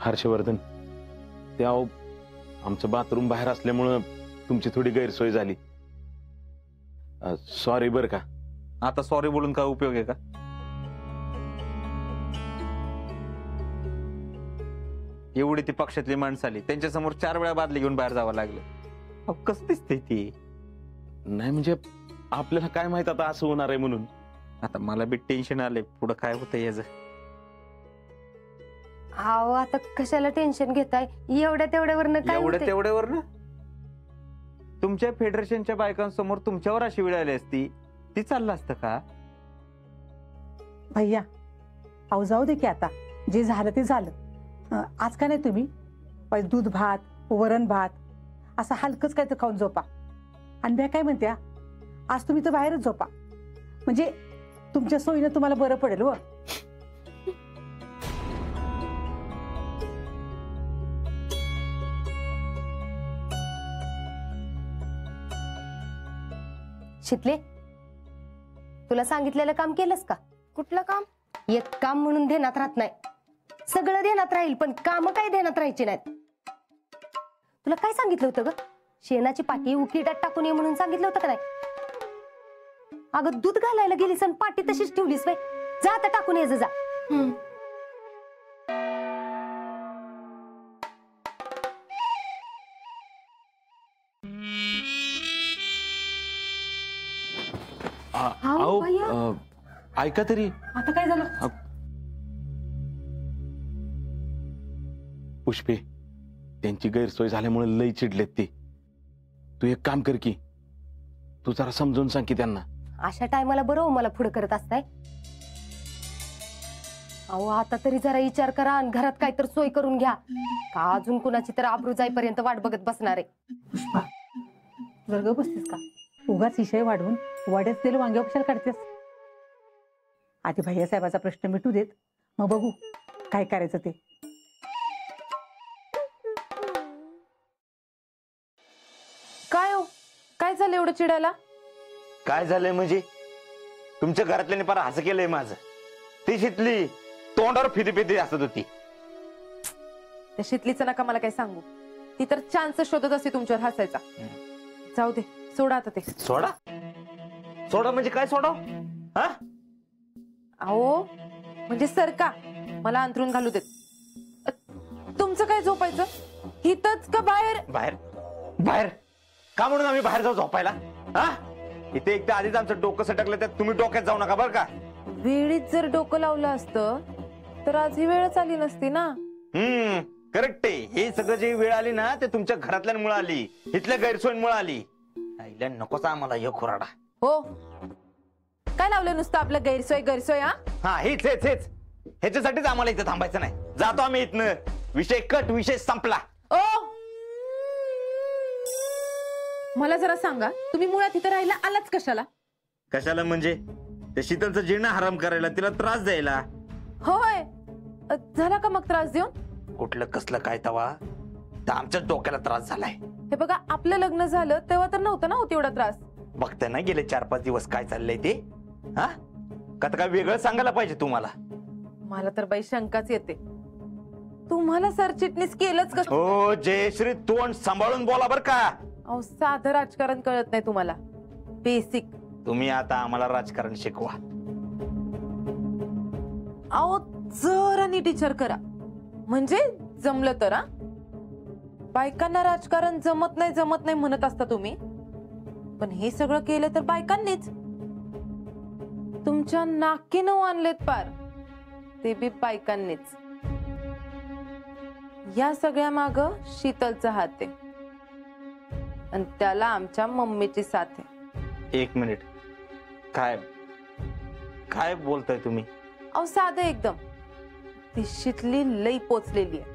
हर्षवर्धन, त्या आमचं बाथरूम बाहेर असल्यामुळं तुमची थोडी गैरसोय झाली. सॉरी बर का. आता सॉरी बोलून काय उपयोग आहे का? एवढी ती पक्षातली माणसं आली, त्यांच्या समोर 4 वेळा बादली घेऊन बाहेर जावं लागलं. कसं दिसतंय ती? नाही म्हणजे आपल्याला काय माहित आता असं होणार आहे म्हणून. आता मला बी टेन्शन आलंय, पुढं काय होतंय याचं. अहो आता कशाला टेन्शन घेताय? एवढ्या तेवढ्यावरनं काय एवढ्या होतंय? तेवढ्यावरनं तुमच्या फेडरेशनच्या बायकांसमोर तुमच्यावर अशी वेळ आली असती, ती चाललं असतं का? भैया अहो जाऊ दे की, आता जे झालं ते झालं. आज का नाही तुम्ही दूध भात, वरण भात असं हलकंच काय तर खाऊन झोपा. आणि मी काय म्हणत्या, आज तुम्ही तर बाहेरच झोपा, म्हणजे तुमच्या सोयीनं तुम्हाला बरं पडेल. व शितले, तुला सांगितलेलं काम केलंस का? कुठलं काम? एक काम म्हणून ध्यानात राहत नाही. सगळं ध्यानात राहील पण काम काय ध्यानात राहायची नाहीत. तुला काय सांगितलं होतं ग? शेणाची पाटी उकिटात टाकून ये म्हणून सांगितलं होतं का नाही? अगं दूध घालायला गेलीस आणि पाटी तशीच ठेवलीस बाई. जा आता टाकून ये जा. ऐका तरी, आता काय झालं? पुष्पे, त्यांची गैरसोय झाल्यामुळे लई चिडलेत ते. तू एक काम कर की, तू जरा समजून सांग की त्यांना. अशा टायमाला बरं मला पुढे करत असताय. अहो आता तरी जरा विचार करा आणि घरात काहीतरी सोय करून घ्या. का अजून कुणाची तर आबरू जाईपर्यंत वाट बघत बसणार आहे? पुष्पा जर ग बसतीस का? उगाच विषय वाढवून वाड्यात तेल वांग्या कशाला काढतेस? आधी भैया साहेबाचा प्रश्न मिटू देत, मग बघू काय करायचं ते. काय हो, काय झालं एवढं चिडायला? काय झालंय म्हणजे? तुमच्या घरातल्याने पार हसं केलंय माझं. ती शितली तोंडावर फिदी फिदी हसत होती. त्या शितलीचं नका मला काय सांगू. ती तर चान्स शोधत असते तुमच्यावर हसायचा. जाऊ दे, सोडा आता ते. सोडा? सोडा म्हणजे काय सोडा? हा? अहो म्हणजे सरका, मला अंथरून घालू देत. तुमचं काय झोपायचं? हितच का बाहेर? बाहेर? बाहेर का म्हणून आम्ही बाहेर जाऊ झोपायला? हा? इथे एकदा आधीच आमचं डोकं सटकलं, त्यात तुम्ही डोक्यात जाऊ नका बरं का. वेळीत जर डोकं लावलं असतं तर आज ही वेळच आली नसती ना. करेक्ट आहे. हे सगळं जी वेळ आली ना, ते तुमच्या घरातल्यांमुळे आली, इथल्या गैरसोयीमुळे आली. आईला नकोच आम्हाला हे खोराडा. हो, काय लावलं नुसतं आपलं गैरसोय गैरसोय? हा हेच हेच हेच ह्याच्यासाठीच आम्हाला इथं थांबायचं नाही. जातो आम्ही इथनं. विषय कट, विषय संपला. ओ मला जरा सांगा, तुम्ही मुळात इथं राहायला आलाच कशाला? कशाला म्हणजे? त्या शीतलचं जीर्ण हराम करायला, तिला त्रास द्यायला. होय, झाला का मग त्रास देऊन? कुठलं कसलं काय तवा, तर आमच्याच डोक्याला त्रास झालाय. हे बघा, आपलं लग्न झालं तेव्हा तर नव्हता ना होत एवढा त्रास. बघताय ना गेले 4-5 दिवस काय चाललंय ते. हा का काय वेगळं सांगायला पाहिजे तुम्हाला? मला तर बाई शंकाच येते. तुम्हाला सरचिटणीस केलंच कसं? हो जयश्री, तोंड सांभाळून बोला बर का. अहो साधं राजकारण कळत नाही तुम्हाला, बेसिक. तुम्ही आता आम्हाला राजकारण शिकवा. अहो जरा नीट विचार करा, म्हणजे जमलं तर. बायकांना राजकारण जमत नाही म्हणत असता तुम्ही, पण हे सगळं केलं तर बायकांनीच. तुमच्या नाकीनं आणलेत पार, ते बी बायकांनीच. या सगळ्या माग शीतलचा हात आहे आणि त्याला आमच्या मम्मीची साथ आहे. 1 मिनिट, काय काय बोलताय तुम्ही? अहो साधं एकदम. ती शितली लई पोचलेली आहे.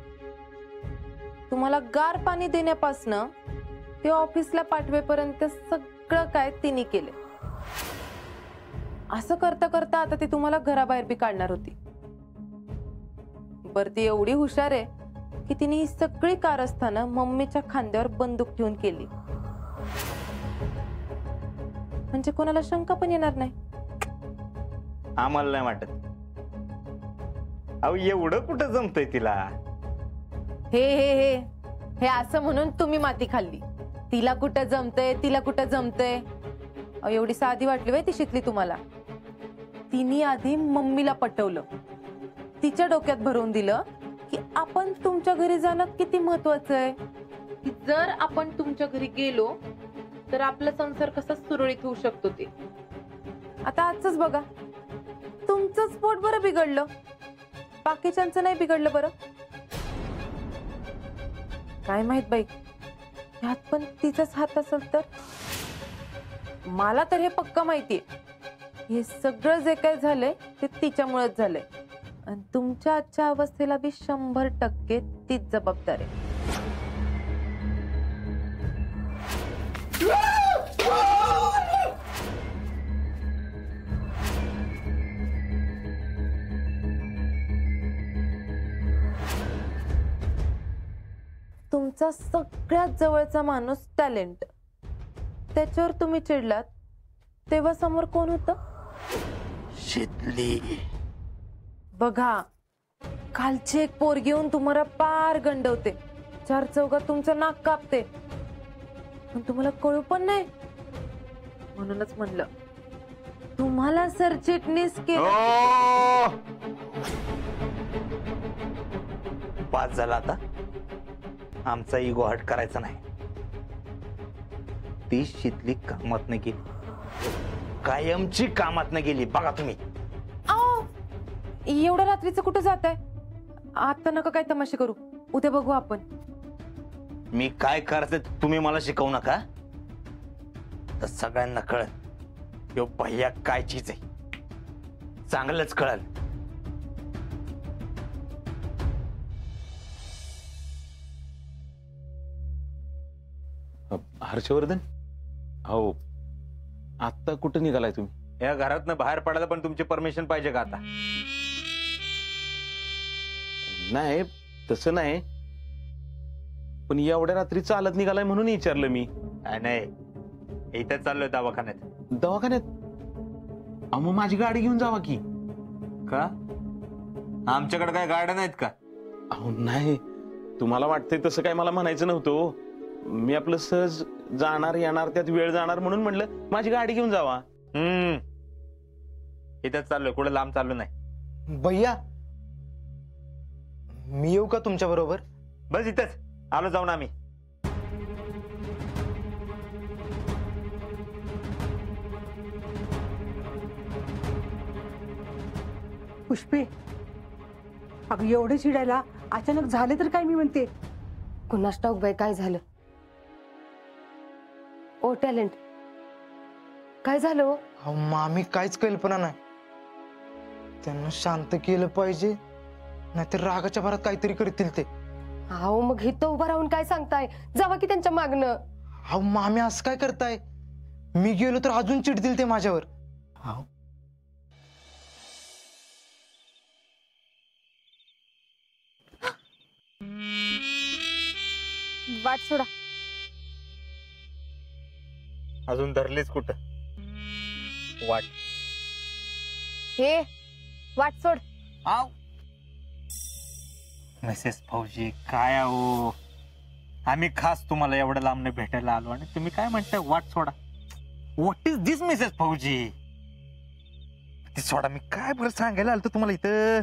तुम्हाला गार पाणी देण्यापासनं ते ऑफिसला पाठवेपर्यंत सगळं काय तिने केले. असं करता करता आता ती तुम्हाला घराबाहेर बी काढणार होती. बर ती एवढी हुशार आहे की तिने ही सगळी कारस्थानं मम्मीच्या खांद्यावर बंदूक ठेवून केली, म्हणजे कोणाला शंका पण येणार नाही. आम्हाला नाही वाटत. अहो एवढं कुठं जमतंय तिला? हे हे हे हे असं म्हणून तुम्ही माती खाल्ली. तिला कुठं जमतंय, तिला कुठं जमतंय. अहो, एवढी साधी वाटली बाई ती शिकली तुम्हाला. तिने आधी मम्मीला पटवलं, तिच्या डोक्यात भरवून दिलं की आपण तुमच्या घरी जाणं किती महत्वाचं आहे, की जर आपण तुमच्या घरी गेलो तर आपला संसार कसा सुरळीत होऊ शकतो ते. आता आजच बघा, तुमचंच पोट बरं बिघडलं, बाकीच्यांचं नाही बिघडलं बरं. काय माहित बाई, ह्यात पण तिचाच हात असेल तर. मला तर हे पक्का माहितीये, हे सगळं जे काय झालंय ते तिच्यामुळेच झालंय. आणि तुमच्या आजच्या अवस्थेला बी 100% तीच जबाबदार आहे. तुमचा सगळ्यात जवळचा माणूस टॅलेंट, त्याच्यावर तुम्ही चिडलात तेव्हा समोर कोण होतं? शितली. बघा, खालची एक पोरगी येऊन तुम्हाला पार गंडवते, 4 चौघात तुमचं नाक कापते, पण तुम्हाला कळू पण नाही. म्हणूनच म्हणलं तुम्हाला सरचिटणीस केलं. पास झाला आता. आमचा इगो हट करायचा नाही. ती शितली कामात नाही गेली, कायमची कामात नाही गेली. बघा तुम्ही. आओ, एवढ्या रात्रीचं कुठं जात आहे? आता नका काय तमाशे करू, उद्या बघू आपण. मी काय करायचं तुम्ही मला शिकवू नका. तर सगळ्यांना कळल यो भैया काय चीज आहे, चांगलंच कळल. हर्षवर्धन, हो आता कुठं निघालाय तुम्ही? या घरातनं बाहेर पडायला पण तुमची परमिशन पाहिजे का आता? नाही तसं नाही, पण एवढ्या रात्री चालत निघालाय म्हणून विचारलं मी. नाही, इथं चाललोय दवाखान्यात. दवाखान्यात? अहो मग माझी गाडी घेऊन जावा की. का? आमच्याकडे काय गाड्या नाहीत का? अहो नाही, तुम्हाला वाटतंय तसं काय मला म्हणायचं नव्हतं हो. मी आपलं सहज जाणार येणार, त्यात वेळ जाणार म्हणून म्हटलं माझी गाडी घेऊन जावा. इथंच चाललोय, कुठे लांब चाललो नाही. भैया, मी येऊ का तुमच्या बरोबर? बस इथंच आलो जाऊन आम्ही. पुष्पे, अगं एवढे चिडायला अचानक झाले तर काय? मी म्हणते कुणास ठाऊक बाई काय झालं. ओ टॅलेंट, काय झालं हो? अहो मामी, काहीच कल्पना नाही. त्यांना शांत केलं पाहिजे, नाहीतर रागाच्या भरात काहीतरी करतील ते. अहो मग इथं उभं राहून काय सांगताय? जावा की त्यांच्या मागणं. अहो मामी, असं काय करताय? मी गेलो तर अजून चिडतील ते माझ्यावर. अहो वाट सोडा. अजून धरलीच कुठं वाट? हे वाट सोड. आव मिसेस फौजी, काय आहो, आम्ही खास तुम्हाला एवढं लांबने भेटायला आलो आणि तुम्ही काय म्हणताय वाट सोडा? व्हॉट इज दिस मिसेस फौजी? ती सोडा, मी काय बरं सांगायला आलो तुम्हाला इथं.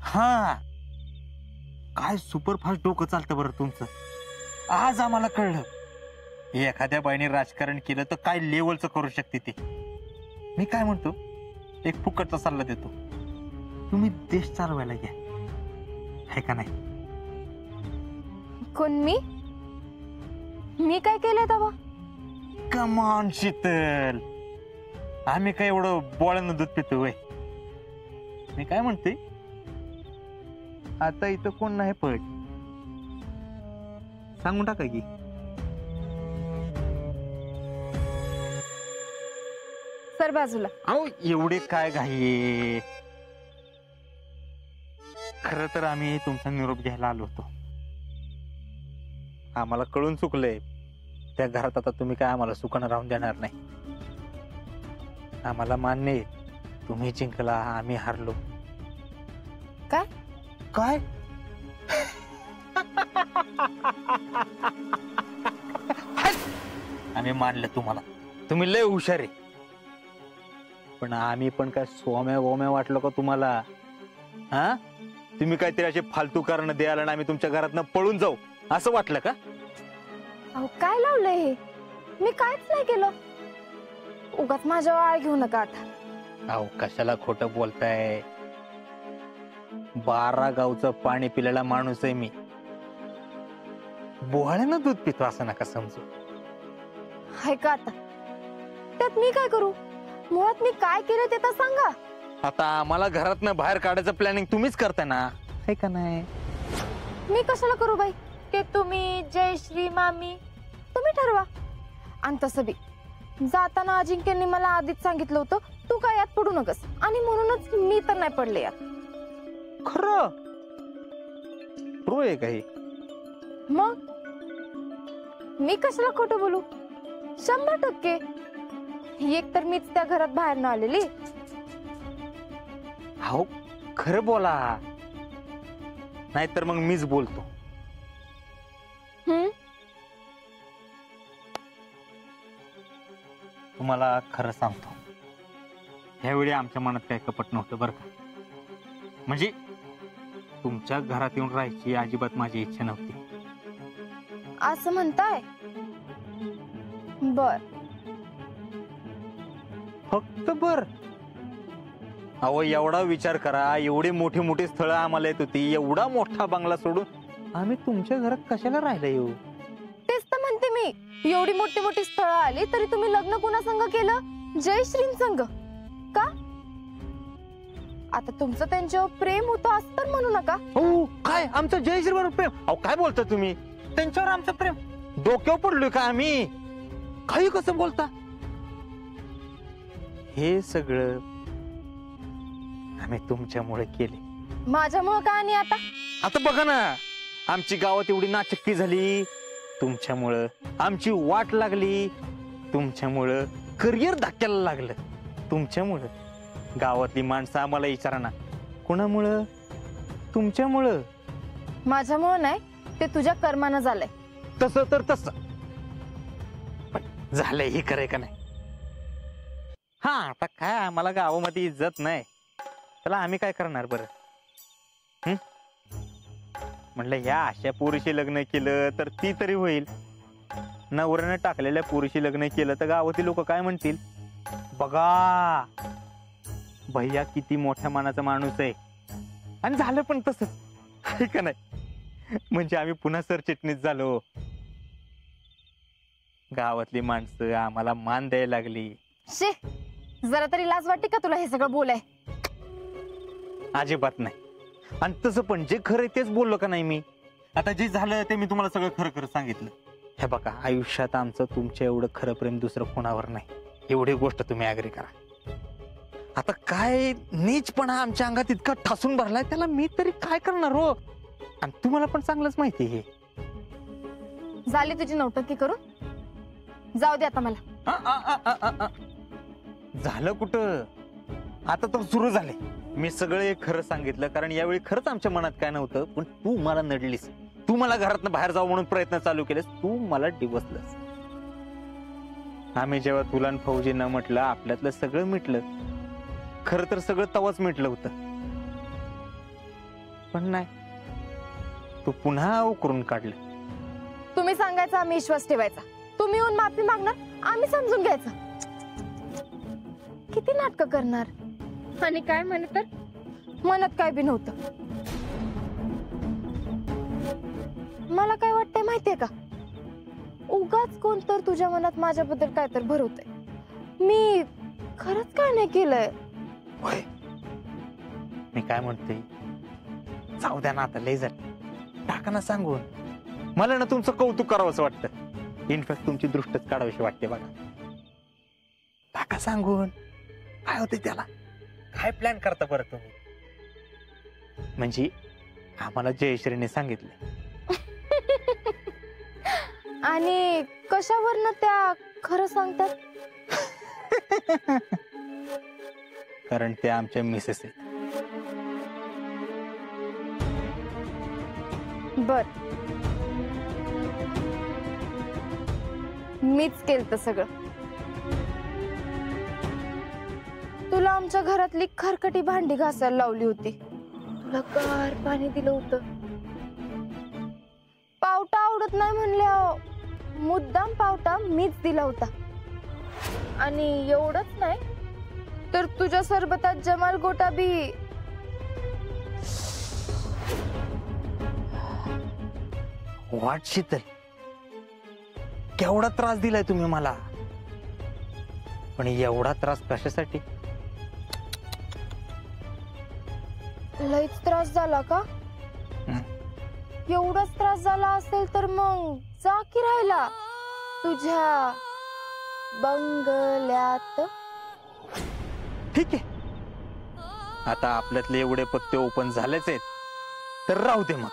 हा, काय सुपरफास्ट डोकं चालतं बरं तुमचं. आज आम्हाला कळलं, एखाद्या बाईने राजकारण केलं तर काय लेवलचं करू शकते ते. मी काय म्हणतो, एक फुकटचा सल्ला देतो, तुम्ही देश चालवायला घ्या, आहे का नाही? कोण मी? मी काय केलंय तेव्हा? कमान शीतल, आम्ही काय एवढं बोळ्यानं दूध पितो वय? मी काय म्हणते, आता इथं कोण नाही पट, सांगून टाका की. सर बाजूला. अहो एवढे काय घाई? खर तर आम्ही तुमचा निरोप घ्यायला आलो होतो. आम्हाला कळून चुकलंय, त्या घरात आता तुम्ही काय आम्हाला सुखानं राहून देणार नाही. आम्हाला मान्य आहे, तुम्ही जिंकला, आम्ही हारलो. काय? काय आम्ही मानलं तुम्हाला, तुम्ही लय हुशार आहे, पण आम्ही पण काय सोम्या गोम्या वाटलो का तुम्हाला? हा, तुम्ही काहीतरी असे फालतू कारण द्यायला आणि आम्ही तुमच्या घरातनं पळून जाऊ असं वाटलं का? अहो काय लावलंय हे? मी काहीच नाही केलं. उगाच माझ्यावर आळ घेऊ नका आता. अहो कशाला खोटं बोलताय? 12 गावचं पाणी पिलेला माणूस आहे मी. बोहाळ्यानं दूध पितो असं नका समजू. हाय का आता? त्यात मी काय करू? मुळात मी काय केलं ते तर सांगा. आता आम्हाला घरातनं बाहेर काढायचं प्लॅनिंग तुम्हीच करताय ना, आहे का नाही? मी कशाला करू बाई? ते तुम्ही, जयश्री, मामी तुम्ही ठरवा. आणि तसं बी जाताना अजिंक्यनी मला आधीच सांगितलं होतं तू काय यात पडू नकस, आणि म्हणूनच मी तर नाही पडले यात. खरं आहे काही? मग मी कशाला खोटं बोलू? 100%. एक तर मीच त्या घरात बाहेर न आलेली. हो खरं बोला, नाहीतर मग मीच बोलतो. तुम्हाला खरं सांगतो, ह्यावेळी आमच्या मनात काही कपट नव्हतं बरं का. म्हणजे तुमच्या घरात येऊन राहायची अजिबात माझी इच्छा नव्हती. असं म्हणताय? बर. फक्त बर. अहो एवढा विचार करा, एवढी मोठी मोठी स्थळं आम्हाला येत होती, एवढा मोठा बंगला सोडून आम्ही तुमच्या घरात कशाला राहिला येऊ? तेच तर म्हणते मी, एवढी मोठी मोठी स्थळं आली तरी तुम्ही लग्न कुणा संग केलं? जयश्री संग का? आता तुमचं त्यांच्यावर प्रेम होतं असं तर म्हणू नका. हो काय आमचं जयश्रीवर प्रेम? अहो काय बोलता तुम्ही? त्यांच्यावर आमचं प्रेम? डोक्यावर पडलोय का आम्ही? काही कसं बोलता? हे सगळं आम्ही तुमच्यामुळे केले. माझ्यामुळे का? आणि आता आता बघा ना, आमची गावात एवढी नाचक्की झाली तुमच्यामुळं, आमची वाट लागली तुमच्यामुळं, करिअर धक्क्याला लागलं तुमच्यामुळं. गावातली माणसं आम्हाला विचाराना कोणामुळं? तुमच्यामुळं. माझ्यामुळे नाही, ते तुझ्या कर्मानं झालंय. तसं तर तसं, पण झालंय हे खरंय का नाही? हा आता काय, आम्हाला गावामध्ये इज्जत नाही, त्याला आम्ही काय करणार बरं? म्हटलं ह्या अशा पोरीशी लग्न केलं तर ती तरी होईल, नवऱ्यानं टाकलेल्या पोरीशी लग्न केलं तर गावातील लोक काय म्हणतील? बघा भैया किती मोठ्या मानाचा माणूस आहे. आणि झालं पण तसंच, आहे का नाही? म्हणजे आम्ही पुन्हा सरचिटणीस झालो. गावातली माणसं आम्हाला मान द्यायला लागली. शे, जरा तरी लाज वाटते का तुला हे सगळं बोलाय? अजिबात नाही. आणि तसं पण जे खरं तेच बोललो का नाही मी? आता जे झालं ते मी तुम्हाला सगळं खरं खरं सांगितलं. हे बघा, आयुष्यात आमचं तुमच्या एवढं खरं प्रेम दुसरं कोणावर नाही, एवढी गोष्ट तुम्ही अग्री करा. आता काय नीचपणा आमच्या अंगात इतका ठासून भरलाय, त्याला मी तरी काय करणार हो? आणि तुम्हाला पण चांगलंच माहिती हे. झाली तुझी नौटंकी करून, जाऊ दे आता मला. झालं कुठं, आता तर सुरू झाले. मी सगळं एक खरं सांगितलं, कारण यावेळी खरंच आमच्या मनात काय नव्हतं, पण तू मला नडलीस. तू मला घरातनं बाहेर जाऊ म्हणून प्रयत्न चालू केलेस, तू मला डिवसलंस. आम्ही जेव्हा तुला फौजी न म्हटलं आपल्यातलं सगळं मिटलं, खरं तर सगळं तवाच मिटलं होतं, पण नाही, तू पुन्हा उकरून काढलं. तुम्ही सांगायचं, आम्ही विश्वास ठेवायचा. तुम्ही येऊन माफी मागणार, आम्ही समजून घ्यायचं. किती नाटकं करणार? आणि काय म्हणत तर म्हणत काय बी नव्हतं. मला काय वाटतंय माहितीये का? उगाच कोण तर तुझ्या मनात माझ्याबद्दल काय तर भरवतंय. मी खरंच काय नाही केलंय. मी काय म्हणते, जाऊ द्या ना आता, लय झालं, टाका ना सांगून. मला ना तुमचं कौतुक करावं असं वाटतं. इनफॅक्ट तुमची दृष्टच काढावीशी वाटते बघा. टाका सांगून, काय होते त्याला? काय प्लॅन करता बरं तुम्ही? म्हणजे आम्हाला जयश्रीने सांगितले. आणि कशावरनं त्या खरं सांगतात? कारण ते आमच्या मिसेस आहेत. बर, मीच केलं सगळं. तुला आमच्या घरातली खरकटी भांडी घासायला लावली होती, तुला गार पाणी दिलं होतं, पावटा आवडत नाही म्हणल्या मुद्दाम पावटा मीच दिला होता. आणि एवढंच नाही तर तुझ्या सरबतात जमाल गोटा बी. वाट शीतल, केवढा त्रास दिलाय तुम्ही मला, पण एवढा त्रास कशासाठी? लईच त्रास झाला का? एवढाच त्रास झाला असेल तर मग जा की राहिला तुझ्या बंगल्यात. ठीक आहे, आता आपल्यातले एवढे पत्ते ओपन झालेच आहेत तर राहू दे. मग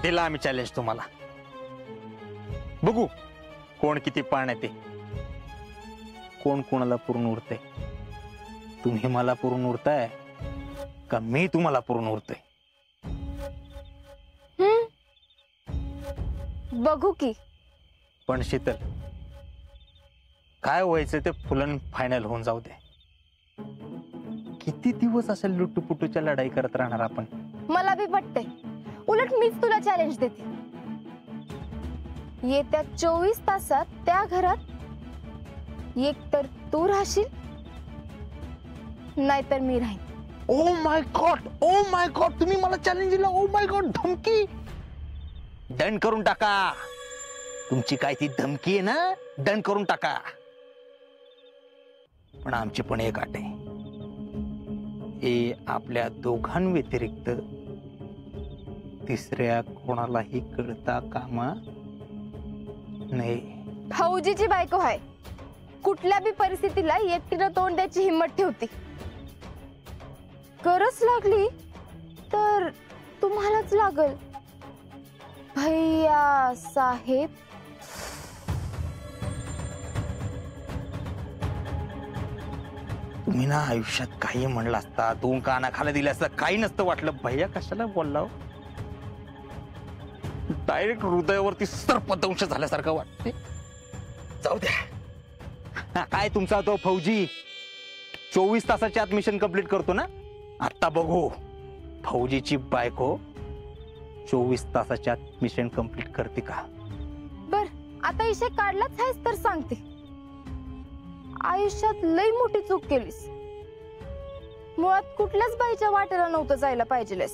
दिला आम्ही चॅलेंज तुम्हाला, बघू कोण किती पाण्यात आहे, कोण कोणाला पुरून उरतंय. तुम्ही मला पुरून उरताय का मी तुम्हाला पुरून उरतोय? बघू की. पण शीतल, काय व्हायचं ते फुलन फायनल होऊन जाऊ दे. किती दिवस असेल लुटूपुटूच्या लढाई करत राहणार आपण? मला बी पटते, उलट मीच तुला चॅलेंज देते. येत्या 24 तासात त्या घरात एक तर तू राहशील नाहीतर मी राहीन. Oh my God, oh my God, तुम्ही मला चॅलेंज दिला. ओ माय गॉड, धमकी डन करून टाका. तुमची काय ती धमकी आहे ना, डन करून टाका. पण आमची पण एक अट आहे, हे आपल्या दोघांव्यतिरिक्त तिसऱ्या कोणालाही कळता कामा नाही. फौजीची बायको आहे, कुठल्या बी परिस्थितीला एकटीनं तोंड द्यायची हिंमत ठेवते. गरज लागली तर तुम्हालाच लागल भैया साहेब. तुम्ही ना आयुष्यात काही म्हणलं असता, दोन कानाखाला दिले असता, काही नसतं वाटलं. भैया कशाला बोलला? डायरेक्ट हृदयावरती सर्पदंश झाल्यासारखं वाटते. जाऊ द्या. काय तुमचा तो फौजी 24 तासाच्या आत मिशन कंप्लीट करतो ना? आता बघू फौजीची बायको 24 तासाच्या आत मिशन कंप्लीट करते का? बर, आता इशे काढलाच आहेस तर सांगते, आयुष्यात लई मोठी चूक केलीस. मुळात कुठल्याच बाईच्या वाटेला नव्हतं जायला पाहिजेलेस,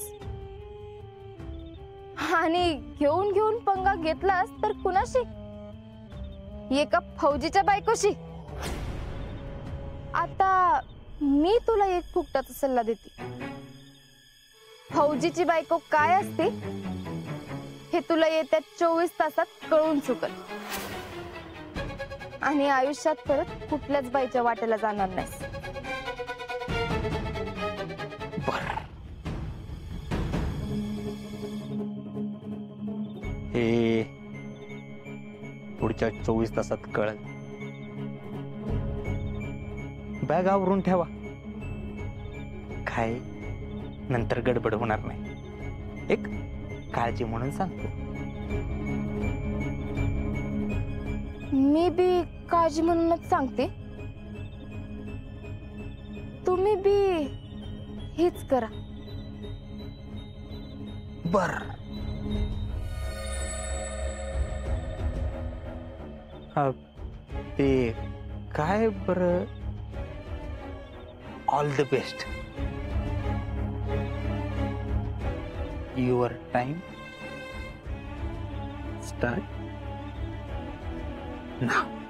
आणि घेऊन घेऊन पंगा घेतलास तर कुणाशी? एका फौजीच्या बायकोशी. आता मी तुला एक फुकटाचा सल्ला देते. फौजीची बायको काय असते हे तुला येत्या 24 तासात कळून चुकल, आणि आयुष्यात परत कुठल्याच बाईच्या वाटेला जाणार नाहीस. हे पुढच्या 24 तासात कळल. बॅग आवरून ठेवा, काय नंतर गडबड होणार नाही. एक काळजी म्हणून सांगतो. मी बी काळजी म्हणूनच सांगते, तुम्ही बी हेच करा. बर, ते काय बर, all the best. Your time start now.